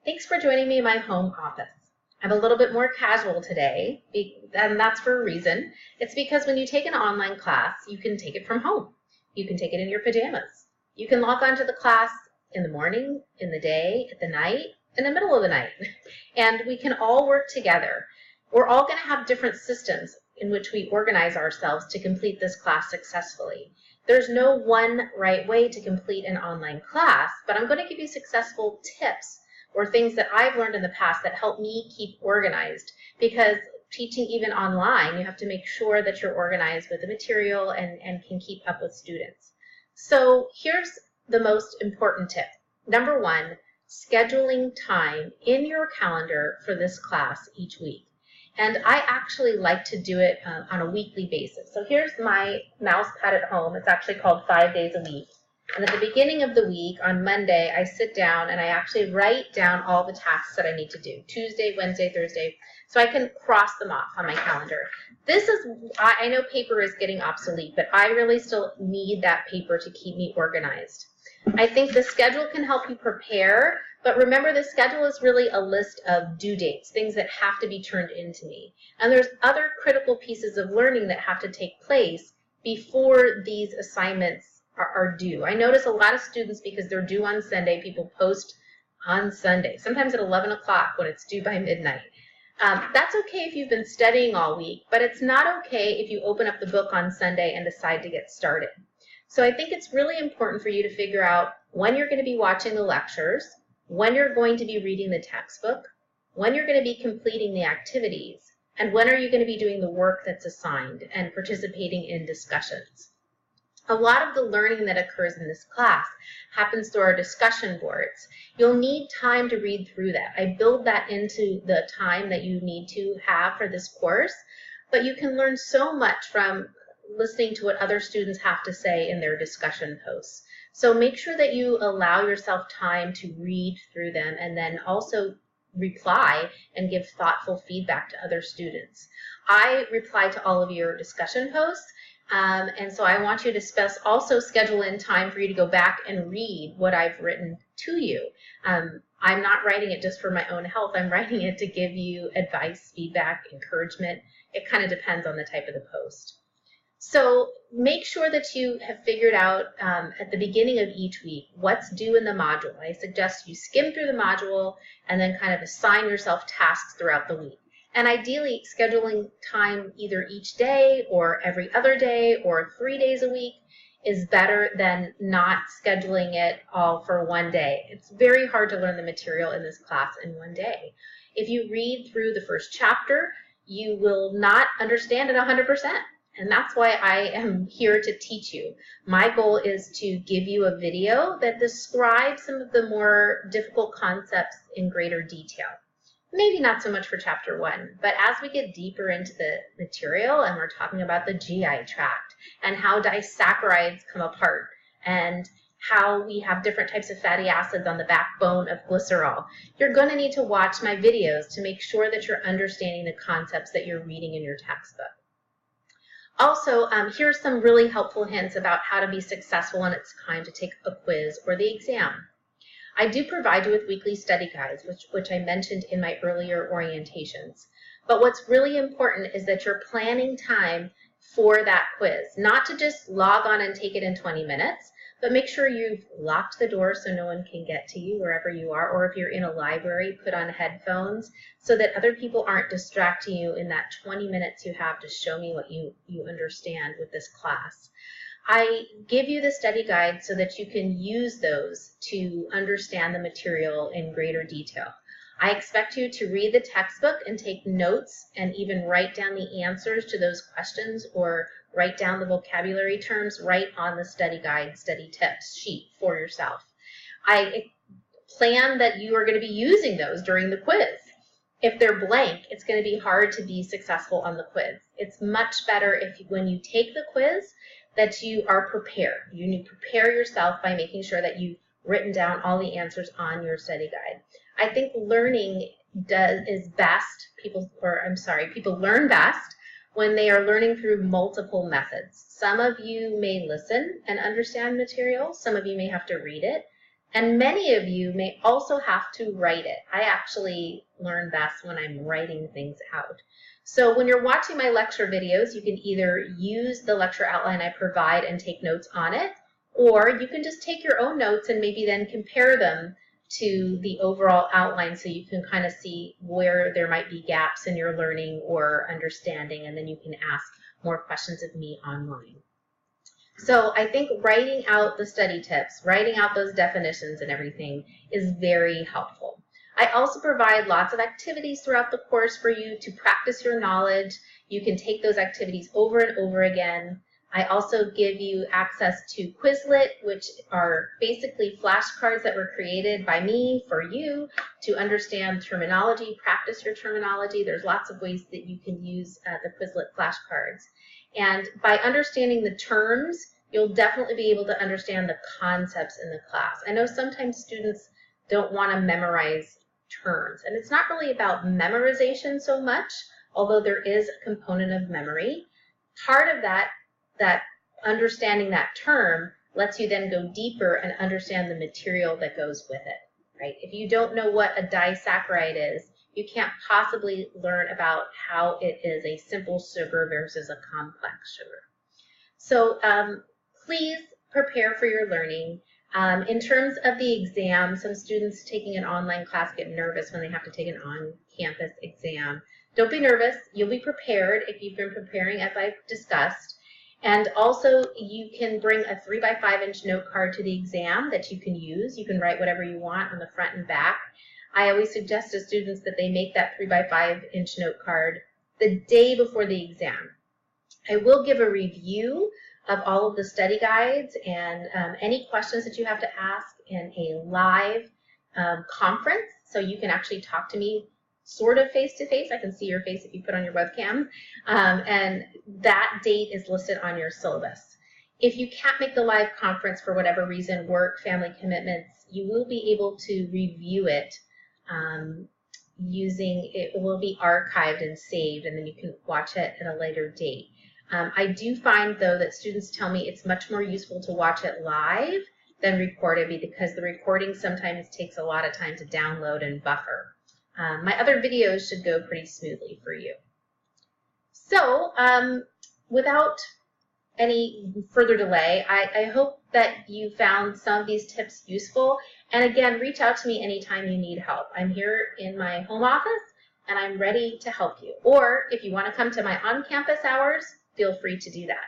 Thanks for joining me in my home office. I'm a little bit more casual today, and that's for a reason. It's because when you take an online class, you can take it from home. You can take it in your pajamas. You can log on to the class in the morning, in the day, at the night, in the middle of the night, and we can all work together. We're all going to have different systems in which we organize ourselves to complete this class successfully. There's no one right way to complete an online class, but I'm going to give you successful tips or things that I've learned in the past that help me keep organized, because teaching even online, you have to make sure that you're organized with the material and can keep up with students. So here's the most important tip. Number one, scheduling time in your calendar for this class each week. And I actually like to do it on a weekly basis. So here's my mouse pad at home. It's actually called 5 days a week. And at the beginning of the week, on Monday, I sit down and I actually write down all the tasks that I need to do, Tuesday, Wednesday, Thursday, so I can cross them off on my calendar. This is, I know paper is getting obsolete, but I really still need that paper to keep me organized. I think the schedule can help you prepare, but remember the schedule is really a list of due dates, things that have to be turned into me. And there's other critical pieces of learning that have to take place before these assignments are due. I notice a lot of students, because they're due on Sunday, people post on Sunday, sometimes at 11 o'clock when it's due by midnight. That's okay if you've been studying all week, but it's not okay if you open up the book on Sunday and decide to get started. So I think it's really important for you to figure out when you're going to be watching the lectures, when you're going to be reading the textbook, when you're going to be completing the activities, and when are you going to be doing the work that's assigned and participating in discussions. A lot of the learning that occurs in this class happens through our discussion boards. You'll need time to read through that. I build that into the time that you need to have for this course, but you can learn so much from listening to what other students have to say in their discussion posts. So make sure that you allow yourself time to read through them and then also reply and give thoughtful feedback to other students. I reply to all of your discussion posts. And so I want you to also schedule in time for you to go back and read what I've written to you. I'm not writing it just for my own health. I'm writing it to give you advice, feedback, encouragement. It kind of depends on the type of the post. So make sure that you have figured out at the beginning of each week what's due in the module. I suggest you skim through the module and then kind of assign yourself tasks throughout the week. And ideally, scheduling time either each day or every other day or 3 days a week is better than not scheduling it all for one day. It's very hard to learn the material in this class in one day. If you read through the first chapter, you will not understand it 100%. And that's why I am here to teach you. My goal is to give you a video that describes some of the more difficult concepts in greater detail. Maybe not so much for chapter 1, but as we get deeper into the material and we're talking about the GI tract and how disaccharides come apart and how we have different types of fatty acids on the backbone of glycerol, you're going to need to watch my videos to make sure that you're understanding the concepts that you're reading in your textbook. Also, here's some really helpful hints about how to be successful when it's time to take a quiz or the exam. I do provide you with weekly study guides, which I mentioned in my earlier orientations. But what's really important is that you're planning time for that quiz, not to just log on and take it in 20 minutes, but make sure you've locked the door so no one can get to you wherever you are, or if you're in a library, put on headphones so that other people aren't distracting you in that 20 minutes you have to show me what you understand with this class. I give you the study guide so that you can use those to understand the material in greater detail. I expect you to read the textbook and take notes and even write down the answers to those questions or write down the vocabulary terms right on the study guide, study tips sheet for yourself. I plan that you are going to be using those during the quiz. If they're blank, it's going to be hard to be successful on the quiz. It's much better if when you take the quiz that you are prepared. You need to prepare yourself by making sure that you've written down all the answers on your study guide. I think learning is best, people learn best when they are learning through multiple methods. Some of you may listen and understand material. Some of you may have to read it. And many of you may also have to write it. I actually learn best when I'm writing things out. So when you're watching my lecture videos, you can either use the lecture outline I provide and take notes on it, or you can just take your own notes and maybe then compare them to the overall outline so you can kind of see where there might be gaps in your learning or understanding, and then you can ask more questions of me online. So I think writing out the study tips, writing out those definitions and everything is very helpful. I also provide lots of activities throughout the course for you to practice your knowledge. You can take those activities over and over again. I also give you access to Quizlet, which are basically flashcards that were created by me for you to understand terminology, practice your terminology. There's lots of ways that you can use the Quizlet flashcards. And by understanding the terms, you'll definitely be able to understand the concepts in the class. I know sometimes students don't want to memorize terms, and it's not really about memorization so much, although there is a component of memory. Part of that understanding that term lets you then go deeper and understand the material that goes with it, right? If you don't know what a disaccharide is, you can't possibly learn about how it is a simple sugar versus a complex sugar. So please prepare for your learning. In terms of the exam, some students taking an online class get nervous when they have to take an on-campus exam. Don't be nervous. You'll be prepared if you've been preparing as I've discussed. And also, you can bring a 3x5-inch note card to the exam that you can use. You can write whatever you want on the front and back. I always suggest to students that they make that 3x5-inch note card the day before the exam. I will give a review of all of the study guides and any questions that you have to ask in a live conference, so you can actually talk to me sort of face-to-face. I can see your face if you put on your webcam, and that date is listed on your syllabus. If you can't make the live conference for whatever reason, work, family commitments, you will be able to review it it will be archived and saved, and then you can watch it at a later date. I do find, though, that students tell me it's much more useful to watch it live than record it, because the recording sometimes takes a lot of time to download and buffer. My other videos should go pretty smoothly for you. So without any further delay, I hope that you found some of these tips useful. And again, reach out to me anytime you need help. I'm here in my home office, and I'm ready to help you. Or if you want to come to my on-campus hours, feel free to do that.